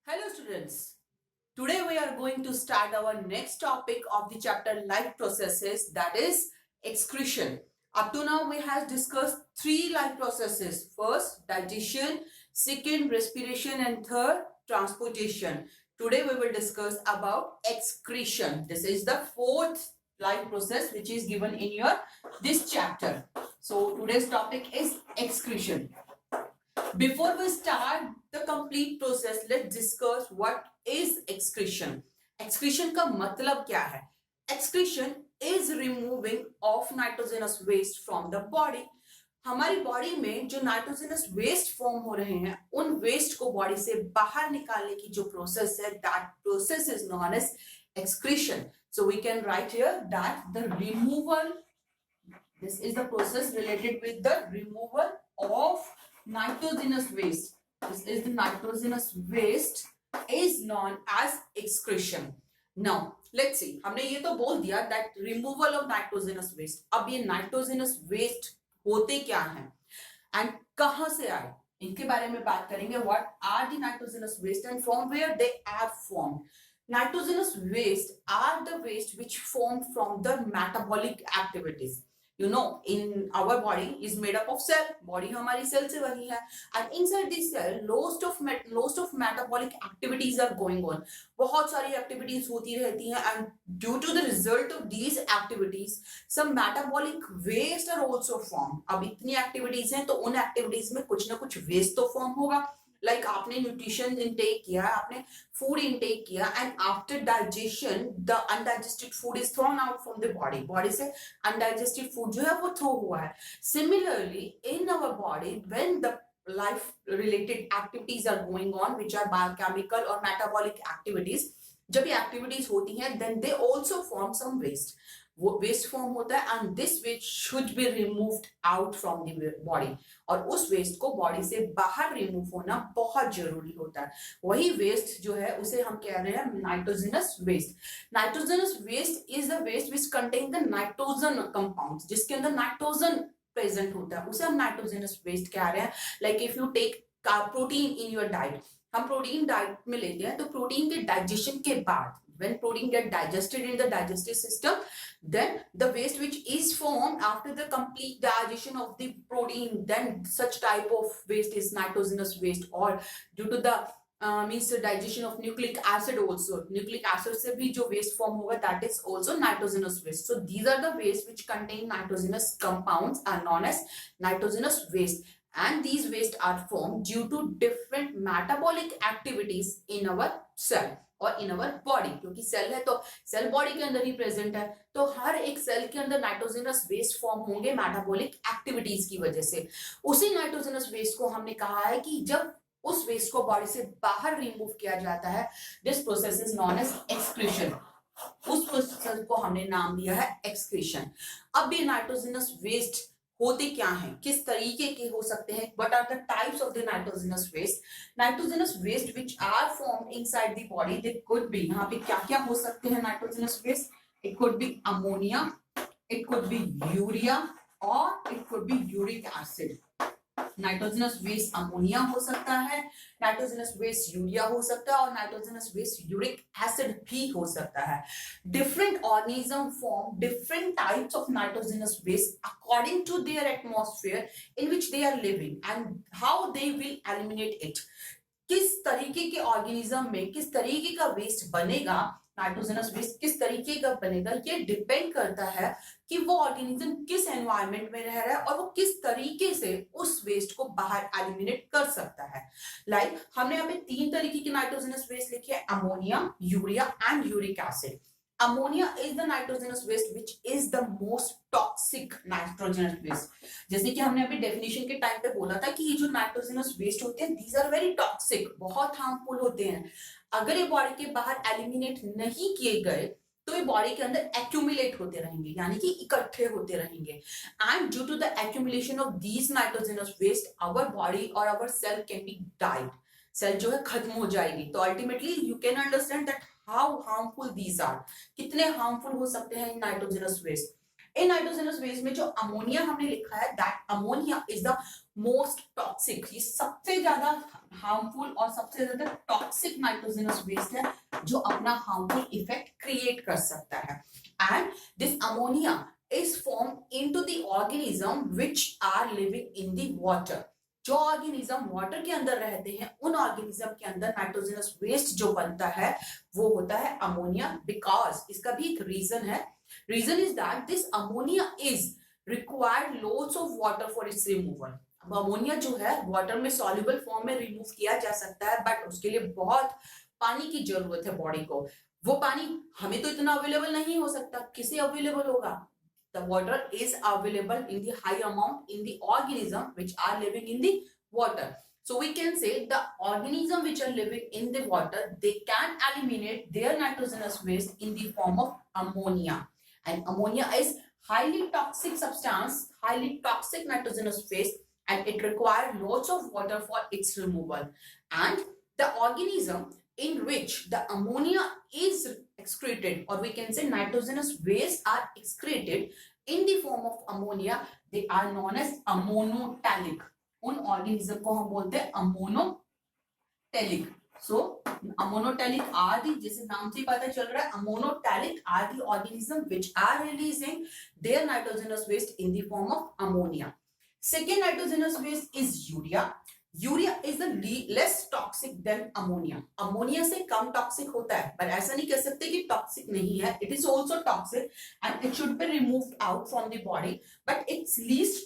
Hello students, today we are going to start our next topic of the chapter life processes, that is excretion. Up to now we have discussed three life processes. First digestion, second respiration and third transportation. Today we will discuss about excretion. This is the fourth life process which is given in your this chapter. So today's topic is excretion. Before we start the complete process, let's discuss what is excretion. Excretion का मतलब क्या है? Excretion is removing of nitrogenous waste from the body. हमारी body में जो nitrogenous waste form हो रहे हैं उन वेस्ट को बॉडी से बाहर निकालने की जो प्रोसेस है, that process is known as excretion. So we can write here that the removal, this is the process related with the removal of nitrogenous waste. This is the nitrogenous waste is known as excretion. Now let's see, हमने ये तो बोल दिया that removal of nitrogenous waste. अब ये nitrogenous waste होते क्या हैं and कहां से आए, इनके बारे में बात करेंगे. What are the nitrogenous waste and from where they are formed? Nitrogenous waste are the waste which form from the metabolic activities. You know, in our body is made up of cell. Body हमारी cell से बनी है and inside this cell lots of metabolic activities are going on. बहुत सारी activities होती रहती हैं and due to the result of these activities some metabolic waste are also formed. अब इतनी activities हैं तो उन activities में कुछ ना कुछ waste तो form होगा. Like आपने न्यूट्रिशन इनटेक किया, आपने फूड इनटेक किया and after digestion the undigested food is thrown out from the body. Body से अनडाइजेस्टेड फूड जो है वो थ्रो हुआ है. Similarly in our body when the life related activities are going on which are biochemical or metabolic activities, जब ये activities होती हैं then they also form some waste. वो वेस्ट फॉर्म होता है and this waste should be removed out from the body. और उस waste को बॉडी से बाहर रिमूव होना बहुत जरूरी होता है. वही वेस्ट जो है उसे हम कह रहे हैं nitrogenous waste. Nitrogenous waste is the waste which contain the nitrogen compounds, जिसके अंदर नाइट्रोजन प्रेजेंट होता है उसे हम नाइट्रोजनस वेस्ट कह रहे हैं. Like if you take protein in your diet, हम प्रोटीन डाइट में लेते हैं तो प्रोटीन के डाइजेशन के बाद when protein get digested in the digestive system, then the waste which is formed after the complete digestion of the protein, then such type of waste is nitrogenous waste. Or due to the means the digestion of nucleic acid also, nucleic acid से भी जो waste form होगा that is also nitrogenous waste. So these are the waste which contain nitrogenous compounds are known as nitrogenous waste. And these waste are formed due to different metabolic activities in our cell और इन our body. क्योंकि cell है तो cell body के अंदर ही present है, तो हर एक cell के अंदर नाइट्रोजनस वेस्ट फॉर्म होंगे मेटाबॉलिक एक्टिविटीज की वजह से. उसी नाइट्रोजनस वेस्ट को हमने कहा है कि जब उस वेस्ट को बॉडी से बाहर रिमूव किया जाता है, this process is known as excretion. उस प्रोसेस को हमने नाम दिया है एक्सक्रीशन. अब ये नाइट्रोजनस वेस्ट होते क्या हैं, किस तरीके के हो सकते हैं, what are the types of the nitrogenous waste. Nitrogenous waste which are formed inside the body, they could be, यहाँ पे क्या क्या हो सकते हैं nitrogenous waste. It could be ammonia, it could be urea और it could be uric acid. Nitrogenous waste ammonia हो सकता है, नाइट्रोजनस वेस्ट यूरिया हो सकता है और नाइट्रोजनस वेस्ट यूरिक एसिड भी हो सकता है. Different organism form different types of nitrogenous waste according to their atmosphere in which they are living and how they will eliminate it. किस तरीके के ऑर्गेनिज्म में किस तरीके का वेस्ट बनेगा, नाइट्रोजनस वेस्ट किस तरीके का बनेगा, ये डिपेंड करता है कि वो ऑर्गेनिज्म किस एनवायरनमेंट में रह रहा है और वो किस तरीके से उस वेस्ट को बाहर एलिमिनेट कर सकता है. लाइक हमने यहाँ पे तीन तरीके की नाइट्रोजनस वेस्ट लिखी है, ammonia, urea and uric acid. Ammonia is the nitrogenous waste which is the most toxic nitrogenous waste. जैसे कि हमने अभी डेफिनेशन के टाइम पे बोला था कि ये जो नाइट्रोजनस वेस्ट होते हैं दीज आर वेरी टॉक्सिक, बहुत हार्मफुल होते हैं. अगर ये बॉडी के बाहर एलिमिनेट नहीं किए गए तो ये बॉडी के अंदर एक्यूमुलेट होते रहेंगे, यानी कि इकट्ठे होते रहेंगे. And due to the accumulation of these nitrogenous waste our body और our cell can be died. Cell जो है खत्म हो जाएगी. तो ultimately you can understand that how harmful these are, कितने हार्मफुल हो सकते हैं नाइट्रोजनस वेस्ट. इन नाइट्रोजनस वेस्ट में जो अमोनिया हमने लिखा है, that ammonia is the most toxic, ये सबसे ज्यादा हार्मफुल और सबसे ज्यादा टॉक्सिक नाइट्रोजनस वेस्ट है जो अपना हार्मफुल इफेक्ट क्रिएट कर सकता है. And this ammonia is formed into the organism which are living in the water. जो ऑर्गेनिज्म वाटर के अंदर रहते हैं उन ऑर्गेनिज्म के अंदर नाइट्रोजनस वेस्ट जो बनता है वो होता है अमोनिया. बिकॉज इसका भी एक रीजन है. Reason is that this ammonia is required loads of water for its removal. अब अमोनिया जो है वाटर में सॉल्युबल फॉर्म में रिमूव किया जा सकता है, बट उसके लिए बहुत पानी की जरूरत है बॉडी को. वो पानी हमें तो इतना अवेलेबल नहीं हो सकता. किसे अवेलेबल होगा? The water is available in the high amount in the organism which are living in the water. So we can say the organism which are living in the water, they can eliminate their nitrogenous waste in the form of ammonia. And ammonia is highly toxic substance, highly toxic nitrogenous waste, and it requires lots of water for its removal. And the organism in which the ammonia is excreted, or we can say nitrogenous waste are excreted in the form of ammonia, they are known as ammonotelic. उन organism को हम बोलते हैं ammonotelic. So ammonotelic are the, जैसे नाम से पता चल रहा है, ammonotelic are the organism which are releasing their nitrogenous waste in the form of ammonia. Second nitrogenous waste is urea. Urea is the less toxic than ammonia. Ammonia से कम toxic होता है, पर ऐसा नहीं कह सकते कि टॉक्सिक नहीं है. It is also toxic and it should be removed out from the body, but it's less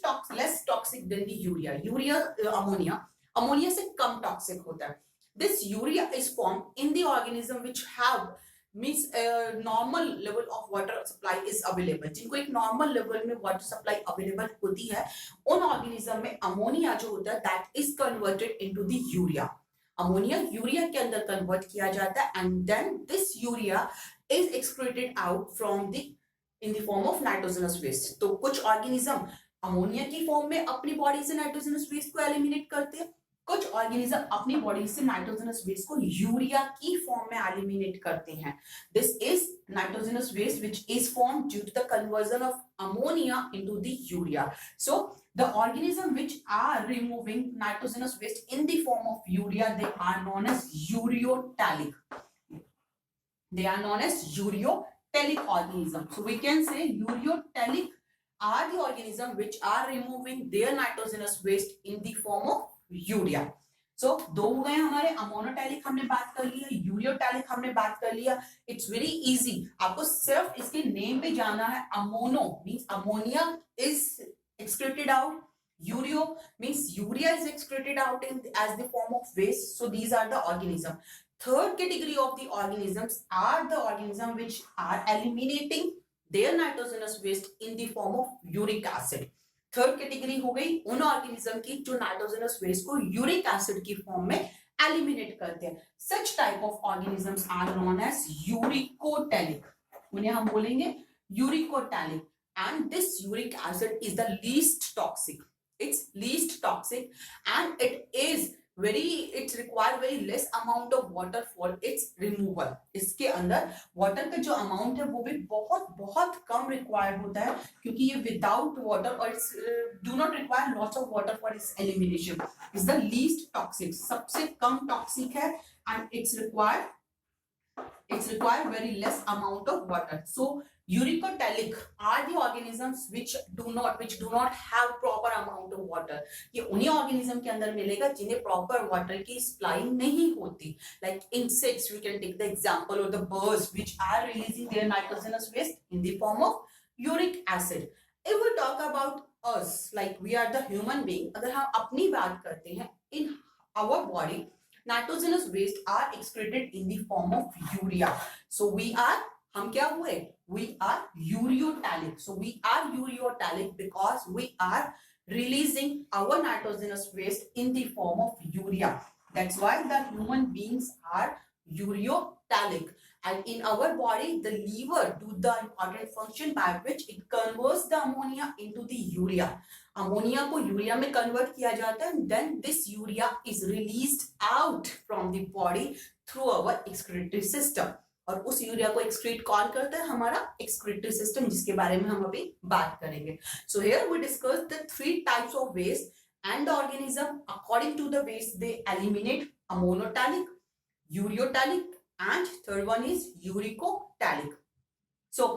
toxic than the urea. Ammonia से कम टॉक्सिक होता है. This urea is form in the organism which have means normal level of water supply is available. जिनको एक normal level में water supply available होती है, उन organism में अमोनिया जो होता है that is converted into the urea. Ammonia urea के अंदर कन्वर्ट किया जाता है and then this urea is excreted out from the in the form of nitrogenous waste. तो कुछ organism अमोनिया की फॉर्म में अपनी बॉडी से नाइट्रोजनस वेस्ट को एलिमिनेट करते हैं, कुछ ऑर्गेनिज्म अपनी बॉडी से नाइट्रोजनस वेस्ट को यूरिया की फॉर्म में एलिमिनेट करते हैं. This is nitrogenous waste which is formed due to the conversion of ammonia into the urea. So the organism which are removing nitrogenous waste in the form of urea, they are known as ureotelic. They are known as ureotelic organism. So we can say ureotelic are the organism which are removing their nitrogenous waste in the form of urea. So दो हो गए हमारे. Ammonotelic हमने बात कर लिया, ureotelic हमने बात कर लिया. इट्स वेरी इजी, आपको सिर्फ इसके नेम पे जाना है. Ammono means ammonia is excreted out, ureo means urea is excreted out in as the form of waste. So these are the organism. Third category of the organisms are the organisms which are eliminating their nitrogenous waste in the form of uric acid. Third category हो गई उन organism की जो nitrogenous waste को uric acid की form में eliminate करते हैं. Such type of organisms are known as uricotelic. उन्हें हम बोलेंगे uricotelic. And this uric acid is the least toxic. It's least toxic and it require very less amount of water for its removal. इसके अंदर water का जो amount है वो भी बहुत बहुत कम रिक्वायर्ड होता है, क्योंकि ये विदाउट वाटर और do not require lots of water for it's elimination. Is the least toxic, सबसे कम टॉक्सिक है and it's require very less amount of water. So uricotelic are the organisms which do not have proper amount of water. ये उन्हीं organism के अंदर मिलेगा जिन्हें proper water की supply नहीं होती. Like insects, we can take the example of the birds which are releasing their nitrogenous waste in the form of uric acid. If we talk about us, like we are the human being, अगर हम अपनी बात करते हैं, in our body nitrogenous waste are excreted in the form of urea. So हम क्या हुए? We are ureotelic. So we are ureotelic because we are releasing our nitrogenous waste in the form of urea. That's why the human beings are ureotelic. And in our body, the liver do the important function by which it converts the ammonia into the urea. Ammonia को urea में convert किया जाता है. Then this urea is released out from the body through our excretory system. और उस urea को excrete कौन करता है? हमारा एक्सक्रीटरी सिस्टम, जिसके बारे में हम अभी बात करेंगे. So here we discuss the 3 types of waste and the organism according to the waste they eliminate: ammonotalic, ureotalic, and third one is uricotalic. So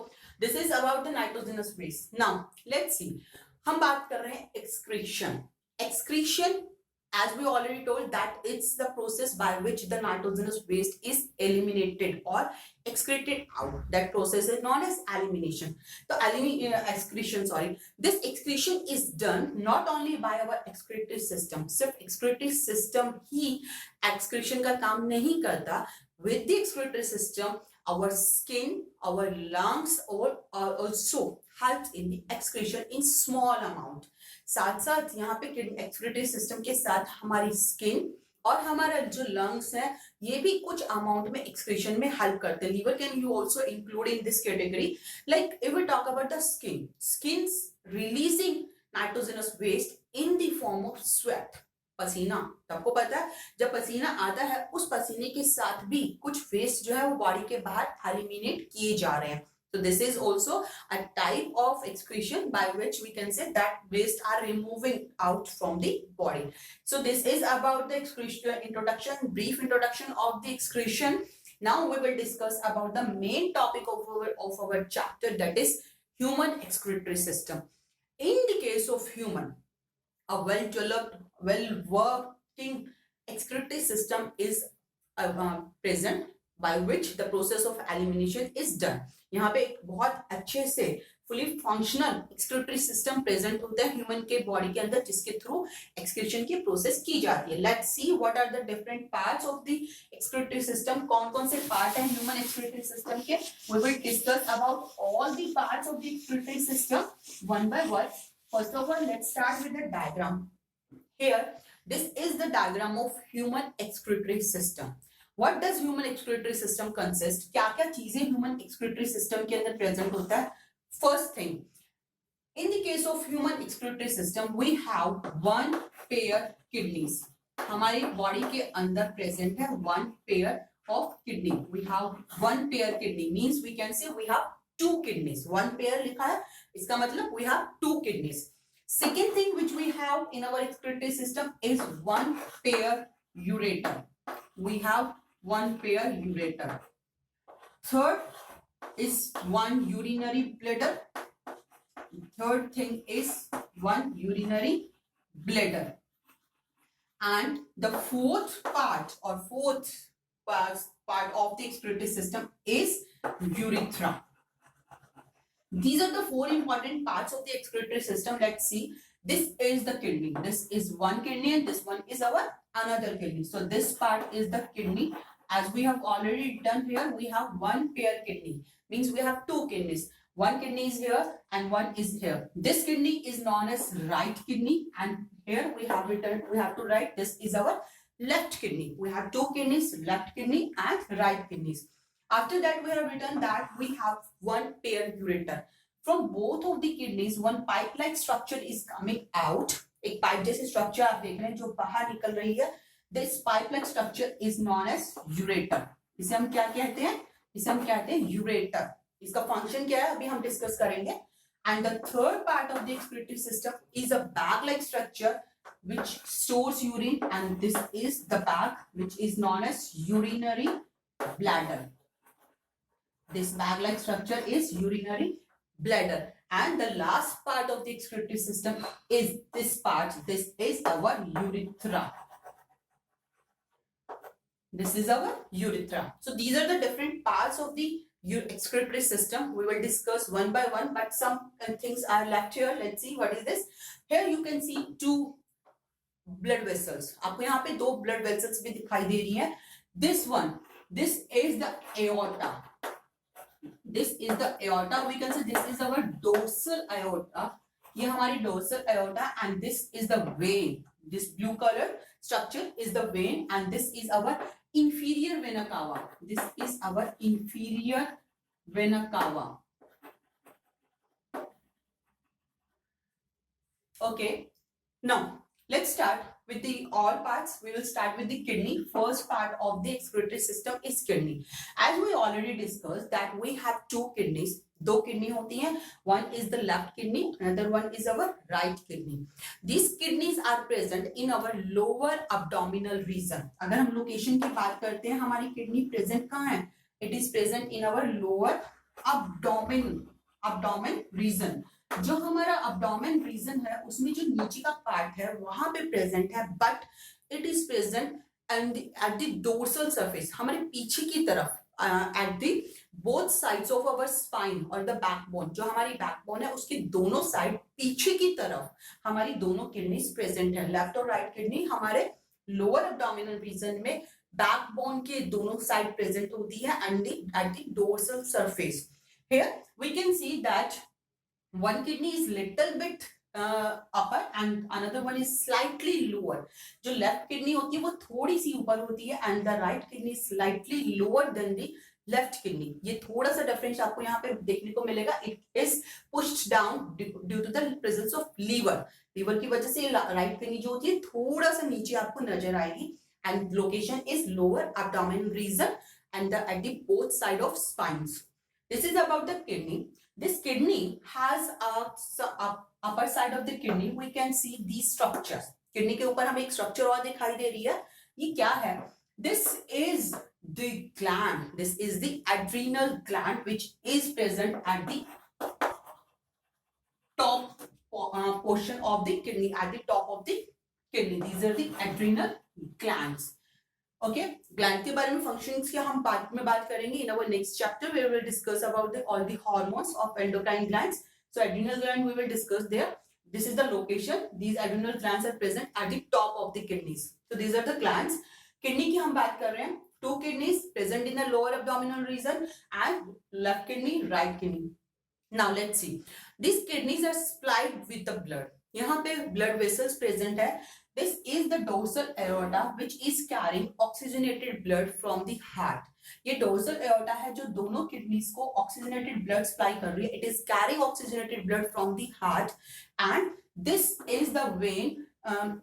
this is about the nitrogenous waste. Now let's see, हम बात कर रहे हैं excretion. Excretion, as we already told, that it's the process by which the nitrogenous waste is eliminated or excreted out. That process is known as elimination. So excretion, this excretion is done not only by our excretory system. सिर्फ excretory system ही excretion का काम नहीं करता. With the excretory system, our skin, our lungs also helps in the excretion in small amount. साथ साथ यहाँ पे excretory system के साथ हमारी स्किन और हमारा जो लंग्स है ये भी कुछ अमाउंट में एक्सक्रीशन में हेल्प करते हैं. Liver can you also include in this category. Like if we talk about the skins releasing nitrogenous waste in the form of sweat. पसीना, सबको पता है जब पसीना आता है उस पसीने के साथ भी कुछ वेस्ट जो है वो बॉडी के बाहर एलिमिनेट किए जा रहे हैं. So this is also a type of excretion by which we can say that waste are removing out from the body. So this is about the excretion introduction, brief introduction of the excretion. Now we will discuss about the main topic of our chapter, that is human excretory system. In the case of human, a well-developed, well-working excretory system is present by which the process of elimination is done. यहाँ पे एक बहुत अच्छे से fully functional excretory system present होता है human के body के अंदर, जिसके थ्रू एक्सक्रीशन की प्रोसेस की जाती है. Let's see what are the different parts of the excretory system. कौन कौन से पार्ट हैं ह्यूमन एक्सक्रीटरी सिस्टम के? We will discuss about all the parts of the excretory system one by one. First of all let's start with the diagram. Here this is the diagram of human excretory system. What does human excretory system consist? क्या क्या चीजें human excretory system के अंदर present होता है? First thing, in the case of human excretory system, we have one pair kidneys. हमारी body के अंदर present है one pair of kidney. We have one pair kidney means we can say we have two kidneys. One pair लिखा है, इसका मतलब we have two kidneys. Second thing which we have in our excretory system is one pair ureter. We have one pair ureter. Third is one urinary bladder. Third thing is one urinary bladder. And the fourth part of the excretory system is urethra. These are the four important parts of the excretory system. Let's see. This is the kidney. This is one kidney and this one is our another kidney. So this part is the kidney. As we have already done here, we have one pair kidney. Means we have two kidneys. One kidney is here and one is here. This kidney is known as right kidney, and here we have to write this is our left kidney. We have two kidneys, left kidney and right kidneys. After that, we have written that we have one pair ureter. From both of the kidneys, one pipe-like structure is coming out. एक pipe जैसी structure आप देख रहे हैं जो बाहर निकल रही है. This pipe-like structure is known as ureter. इसे हम क्या कहते हैं? इसे हम कहते हैं ureter. इसका फंक्शन क्या है अभी हम डिस्कस करेंगे. And the third part of the excretory system is a bag-like structure which stores urine, and this is the bag which is known as urinary bladder. This bag-like structure is urinary bladder. And the last part of the excretory system is this part. This is our urethra. This is our urethra. So these are the different parts of the excretory system. We will discuss one by one, but some things are left here. Let's see what is this. Here you can see two blood vessels. आपको यहाँ पे दो blood vessels भी दिखाई दे रही हैं. This one, this is the aorta. This is the aorta. We can say this is our dorsal aorta. ये हमारी dorsal aorta, and this is the vein. This blue color structure is the vein, and this is our inferior vena cava. This is our inferior vena cava. Okay. Now let's start with the all parts. We will start with the kidney. First part of the excretory system is kidney. As we already discussed that we have two kidneys. दो kidney होती हैं. One is the left kidney, another one is our right kidney. These kidneys are present in our lower abdominal region. अगर हम location की बात करते हैं, हमारी किडनी प्रेजेंट कहाँ है? It is present in our lower abdomen region. जो हमारा abdomen region है उसमें जो नीचे का पार्ट है वहां पे प्रेजेंट है, but it is present at the dorsal surface, हमारे पीछे की तरफ, at the both sides of our spine और the backbone, जो हमारी backbone है उसकी दोनों साइड पीछे की तरफ हमारी दोनों किडनीज प्रेजेंट है. लेफ्ट और राइट किडनी हमारे लोअर abdominal region में बैकबोन के दोनों साइड प्रेजेंट होती है at the dorsal surface. Here we can see that one kidney is little bit upper and another one is slightly lower. जो left kidney होती है वो थोड़ी सी ऊपर होती है and the right kidney is slightly lower than the left kidney. ये थोड़ा सा डिफरेंस आपको यहाँ पे देखने को मिलेगा. It is pushed down due to the presence of liver. Liver की वजह से राइट किडनी जो होती है थोड़ा सा नीचे आपको नजर आएगी and location is lower abdominal region and at the both side of spines. This is about the kidney. This kidney has a upper side of the kidney. We can see these structures. Kidney के ऊपर हमें एक structure और दिखाई दे रही है. ये क्या है? This is the gland. This is the adrenal gland which is present at the top portion of the kidney. At the top of the kidney. These are the adrenal glands. Okay, gland के बारे में functions की हम बाद में बात करेंगे. In our next chapter we will discuss about all the hormones of endocrine glands. So adrenal gland we will discuss there. This is the location. These adrenal glands are present at the top of the kidneys. So these are the glands. Kidney की हम बात कर रहे हैं. Two kidneys present in the lower abdominal region and left kidney, right kidney. Now let's see. These kidneys are supplied with the blood. यहाँ पे blood vessels present है. This is the dorsal aorta which is carrying oxygenated blood from the heart. ये dorsal aorta है जो दोनों kidneys को oxygenated blood supply कर रही है. It is carrying oxygenated blood from the heart and this is the vein.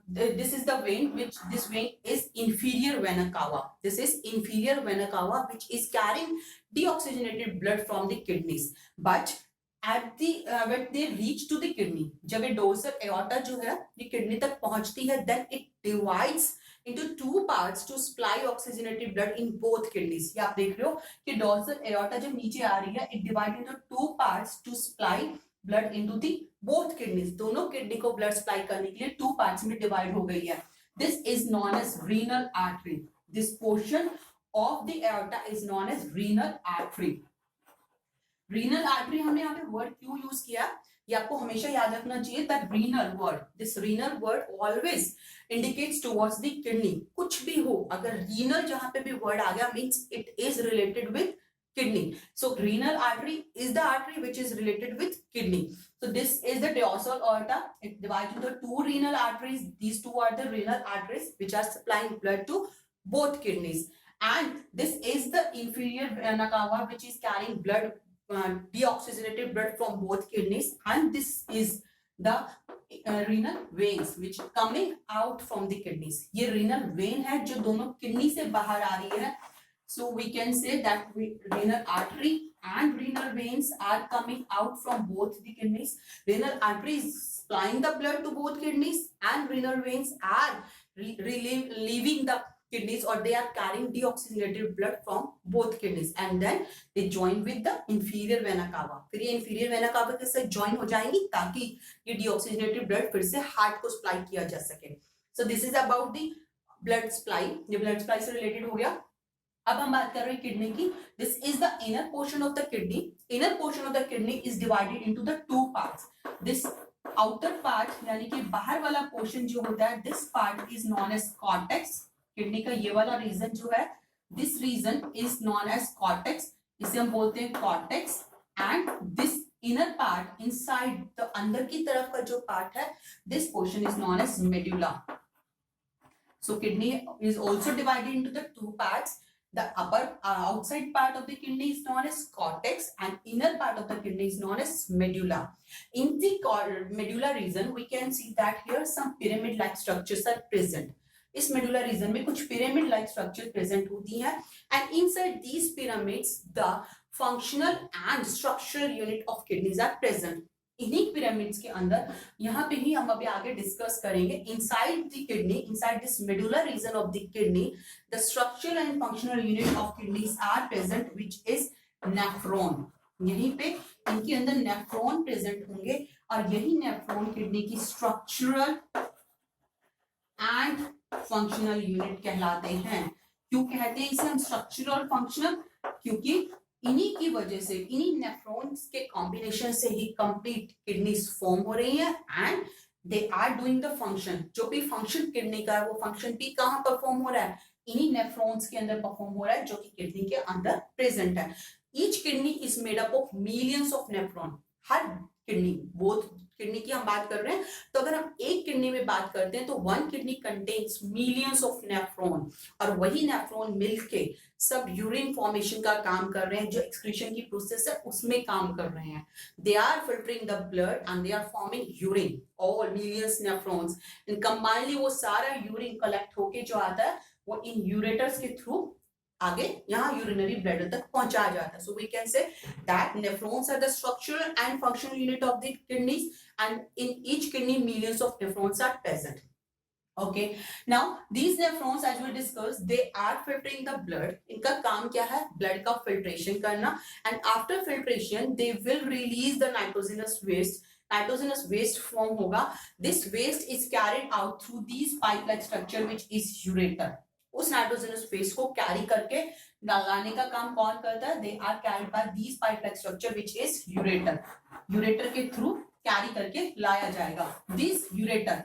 This is the vein which this vein is inferior vena cava. This is inferior vena cava which is carrying deoxygenated blood from the kidneys. But at the when they reach to the kidney, जब ये dorsal aorta जो है ये kidney तक पहुंचती है, then it divides into two parts to supply oxygenated blood in both kidneys. ये आप देख रहे हो कि dorsal aorta जब नीचे आ रही है, it divides into two parts to supply blood into the both kidneys. दोनों kidney को blood supply करने के लिए two parts में divide हो गई है. This is known as renal artery. This portion of the aorta is known as renal artery. Renal artery हमने यहाँ पे वर्ड क्यों यूज किया, ये आपको हमेशा याद रखना चाहिए. That renal word, this renal word always indicates towards the kidney. कुछ भी हो, अगर रीनल जहां पे भी वर्ड आ गया means it is related with kidney. So renal artery is the artery which is related with kidney. So this is the dorsal aorta. It divides into two renal arteries. These two are the renal arteries which are supplying blood to both kidneys. And this is the inferior vena cava which is carrying blood, deoxygenated blood from both kidneys, and this is the renal veins which coming out from the kidneys. ये renal vein है जो दोनों kidney से बाहर आ रही है. So we can say that renal artery and renal veins are coming out from both the kidneys. Renal artery is supplying the blood to both kidneys and renal veins are leaving the kidneys or they are carrying deoxygenated blood from both kidneys and then they join with the inferior vena cava. फिर ये inferior vena cava के साथ join हो जाएंगी ताकि ये deoxygenated blood फिर से heart को supply किया जा सके. So this is about the blood supply. ये blood supply से related हो गया. अब हम बात कर रहे हैं किडनी की. This is the inner portion of the kidney. Inner portion of the kidney is divided into the two parts. This outer part यानी कि बाहर वाला portion जो होता है, this part is known as cortex. Kidney का ये वाला रीजन जो है, this region is known as cortex. इसे हम बोलते हैं cortex. And this inner part inside the अंदर की तरफ का जो part है, this portion is known as medulla. So kidney is also divided into the two parts. The upper outside part of the kidney is known as cortex and inner part of the kidney is known as medulla. In the medulla region we can see that here some pyramid like structures are present. इस medulla region में कुछ pyramid like structure present होती हैं and inside these pyramids the functional and structural unit of kidneys are present. इन्हीं pyramids के अंदर यहाँ पे ही हम अभी आगे डिस्कस करेंगे inside the kidney inside this medullar region of the kidney the structural and functional unit of kidneys are present which is nephron. यहीं पे इनके अंदर नेफ्रॉन प्रेजेंट होंगे और यही नेफ्रॉन किडनी की स्ट्रक्चरल एंड फंक्शनल यूनिट कहलाते हैं. क्यों कहते हैं इसे हम स्ट्रक्चरल और फंक्शनल? क्योंकि इन्हीं की वजह से इन्हीं नेफ्रॉन्स के कॉम्बिनेशन से ही कंप्लीट किडनीज फॉर्म हो रही है and they are doing the function. जो भी फंक्शन किडनी का है वो फंक्शन भी कहाँ परफॉर्म हो रहा है? इन्हीं नेफ्रॉन्स के अंदर परफॉर्म हो रहा है जो कि किडनी के अंदर प्रेजेंट है. Each kidney is made up of millions of nephron. Her kidney both kidney की हम बात कर रहे हैं तो अगर हम एक किडनी में बात करते हैं तो one kidney contains millions of nephron और वही नेफ्रॉन मिलके सब यूरिन फॉर्मेशन का काम कर रहे हैं. जो एक्सक्रीशन की प्रोसेस है उसमें काम कर रहे हैं. They are filtering the blood and they are forming urine. All millions nephrons and combinely वो सारा यूरिन कलेक्ट होके जो आता है वो इन यूरेटर्स के थ्रू आगे यहाँ यूरिनरी ब्लैडर तक पहुंचाया जाता है. So we can say that nephrons are the structural and functional unit of the kidneys and in each kidney millions of nephrons are present. Okay, now these nephrons as we discussed they are filtering the blood. इनका काम क्या है? Blood का filtration करना and after filtration they will release the nitrogenous waste. Nitrogenous waste form होगा. This waste is carried out through these pipe-like structure which is ureter. उस nitrogenous waste को carry करके लाने का काम कौन करता है? They are carried by these pipe like structure which is ureter. Ureter के थ्रू कैरी करके लाया जाएगा. This ureter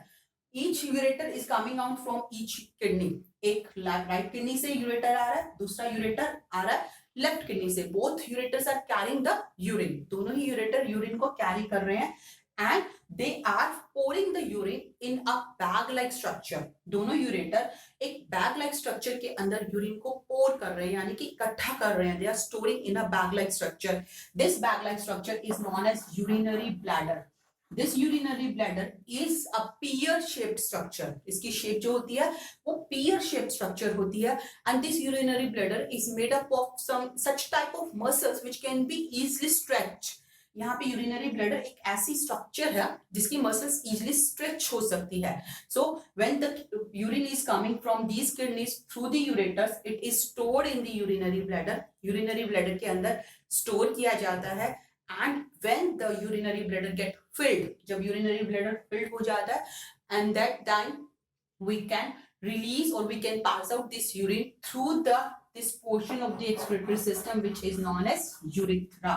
each ureter is coming out from each kidney. एक राइट किडनी से यूरेटर आ रहा है, दूसरा यूरेटर आ रहा है लेफ्ट किडनी से. Both ureters are carrying the urine. दोनों ही यूरेटर यूरिन को कैरी कर रहे हैं and they are pouring the urine in a bag like structure. दोनों यूरेटर एक बैग लाइक स्ट्रक्चर के अंदर यूरिन को पोर कर रहे हैं यानी कि इकट्ठा कर रहे हैं. They are storing in a bag like structure. This bag like structure is known as urinary bladder. This urinary bladder is a pear-shaped structure. इसकी शेप जो होती है वो pear-shaped structure होती है and this urinary bladder is made up of some such type of muscles which can be easily stretched. यहाँ पे urinary bladder एक ऐसी structure है जिसकी muscles easily stretch हो सकती है. So when the urine is coming from these kidneys through the ureters, it is stored in the urinary bladder. Urinary bladder के अंदर store किया जाता है. And when the urinary bladder get filled, जब urinary bladder filled हो जाता है, and that time we can release or we can pass out this urine through this portion of the excretory system which is known as urethra.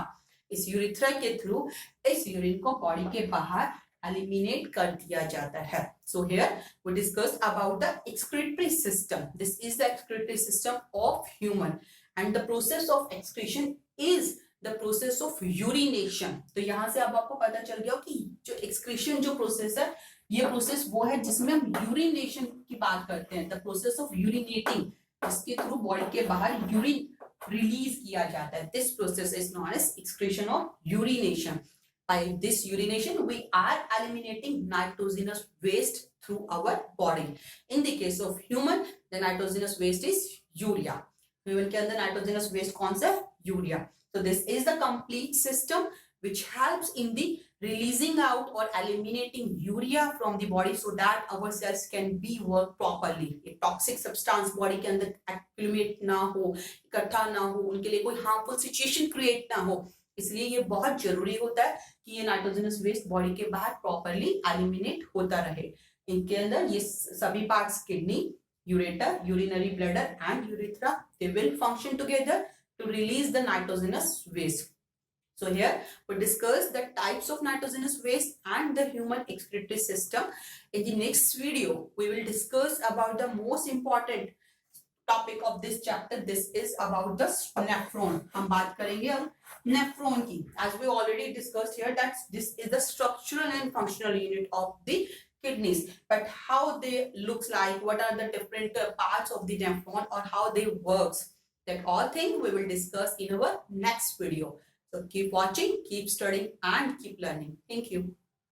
इस urethra के through इस urine को body के बाहर eliminate कर दिया जाता है. So here we discussed about the excretory system. This is the excretory system of human and the process of excretion is the process of urination. तो यहाँ से अब आपको पता चल गया कि जो excretion जो process है ये process वो है जिसमें हम urination की बात करते हैं. The process of urinating जिसके थ्रू बॉडी के बाहर यूरिन रिलीज किया जाता है. This process is known as excretion or urination. By this urination we are eliminating nitrogenous waste through our body. In the case of human the nitrogenous waste is urea. Human के अंदर nitrogenous waste कौन सा है? Urea. So this is the complete system which helps in the releasing out or eliminating urea from the body so that our cells can be work properly. A toxic substance body के अंदर accumulate ना हो, इकट्ठा ना हो, उनके लिए कोई harmful situation create ना हो. इसलिए ये बहुत जरूरी होता है कि ये nitrogenous waste body के बाहर properly eliminate होता रहे. इनके अंदर ये सभी parts kidney, ureter, urinary bladder and urethra they will function together to release the nitrogenous waste. So here we discuss the types of nitrogenous waste and the human excretory system. In the next video, we will discuss about the most important topic of this chapter. This is about the nephron. हम बात करेंगे अब nephron की. As we already discussed here, that this is the structural and functional unit of the kidneys. But how they looks like, what are the different parts of the nephron or how they works. That all things we will discuss in our next video. So keep watching, keep studying and keep learning. Thank you.